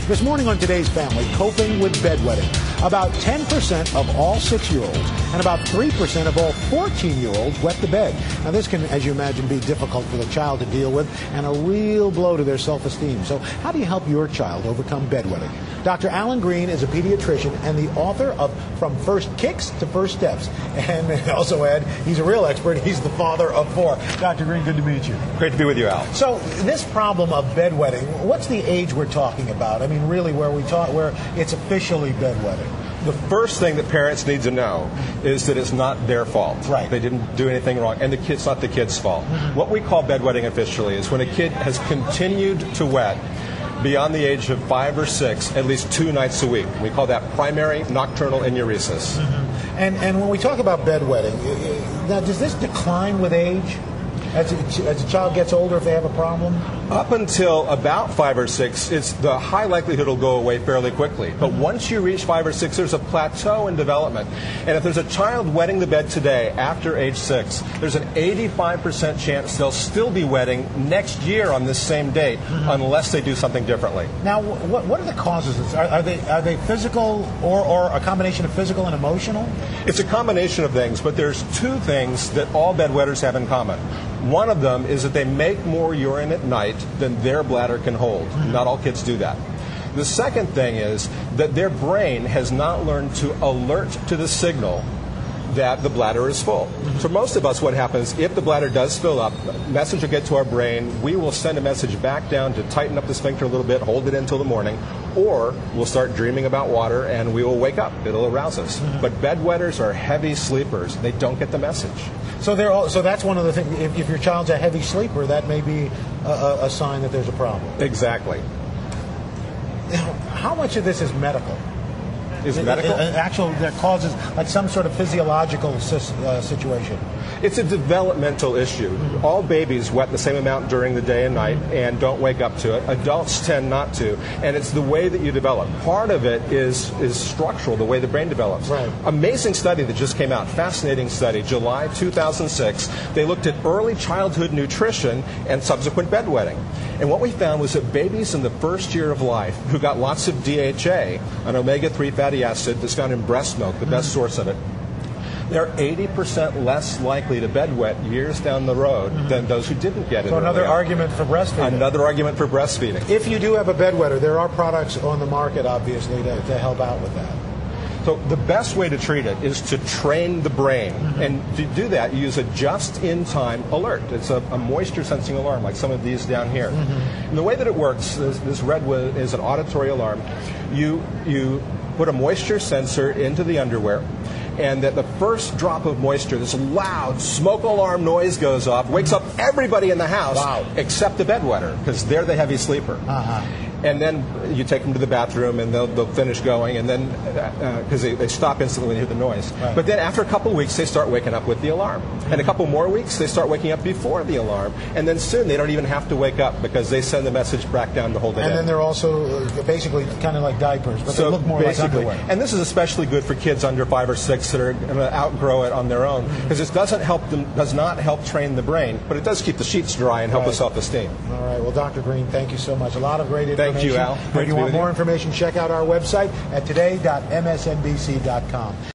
This morning on Today's Family, coping with bedwetting. About 10% of all 6-year-olds and about 3% of all 14-year-olds wet the bed. Now, this can, as you imagine, be difficult for the child to deal with and a real blow to their self-esteem. So how do you help your child overcome bedwetting? Dr. Alan Green is a pediatrician and the author of From First Kicks to First Steps. And also add, he's a real expert. He's the father of 4. Dr. Green, good to meet you. Great to be with you, Al. So this problem of bedwetting, what's the age we're talking about? I mean, really, where it's officially bedwetting? The first thing that parents need to know is that it's not their fault. Right. They didn't do anything wrong, and it's not the kid's fault. Mm-hmm. What we call bedwetting officially is when a kid has continued to wet beyond the age of 5 or 6, at least 2 nights a week. We call that primary nocturnal enuresis. Mm-hmm. And when we talk about bedwetting, now does this decline with age? As a child gets older, if they have a problem? Up until about 5 or 6, it's the high likelihood it'll go away fairly quickly. But once you reach 5 or 6, there's a plateau in development. And if there's a child wetting the bed today after age 6, there's an 85% chance they'll still be wetting next year on this same date, unless they do something differently. Now, what are the causes of this? Are they physical or a combination of physical and emotional? It's a combination of things, but there's 2 things that all bedwetters have in common. One of them is that they make more urine at night than their bladder can hold. Not all kids do that. The second thing is that their brain has not learned to alert to the signal that the bladder is full. For most of us, what happens, if the bladder does fill up, a message will get to our brain, we will send a message back down to tighten up the sphincter a little bit, hold it until the morning, or we'll start dreaming about water and we will wake up. It'll arouse us. But bedwetters are heavy sleepers. They don't get the message. So that's one of the things. If your child's a heavy sleeper, that may be a sign that there's a problem. Exactly. How much of this is medical? Is medical? That causes like some sort of physiological situation. It's a developmental issue. All babies wet the same amount during the day and night and don't wake up to it. Adults tend not to. And it's the way that you develop. Part of it is structural, the way the brain develops. Right. Amazing study that just came out, fascinating study, July 2006. They looked at early childhood nutrition and subsequent bedwetting. And what we found was that babies in the first year of life who got lots of DHA, an omega-3 fatty acid that's found in breast milk, the best source of it, they're 80% less likely to bedwet years down the road than those who didn't get it. So another argument for breastfeeding. Another argument for breastfeeding. If you do have a bedwetter, there are products on the market, obviously, to help out with that. So the best way to treat it is to train the brain. And to do that, you use a just-in-time alert. It's a moisture-sensing alarm, like some of these down here. And the way that it works, this red is an auditory alarm. You put a moisture sensor into the underwear, and that the first drop of moisture, this loud smoke alarm noise goes off, wakes up everybody in the house except the bedwetter, because they're the heavy sleeper. And then you take them to the bathroom, and they'll finish going, and then because they stop instantly when they hear the noise. Right. But then after a couple of weeks, they start waking up with the alarm. And a couple more weeks, they start waking up before the alarm. And then soon they don't even have to wake up because they send the message back down to hold it in. And then they're also basically kind of like diapers, but they look more like underwear. And this is especially good for kids under 5 or 6 that are going to outgrow it on their own, because it does not help train the brain, but it does keep the sheets dry and help with self-esteem. All right. Well, Dr. Green, thank you so much. A lot of great information. Thank you, Al. If you want more information, check out our website at today.msnbc.com.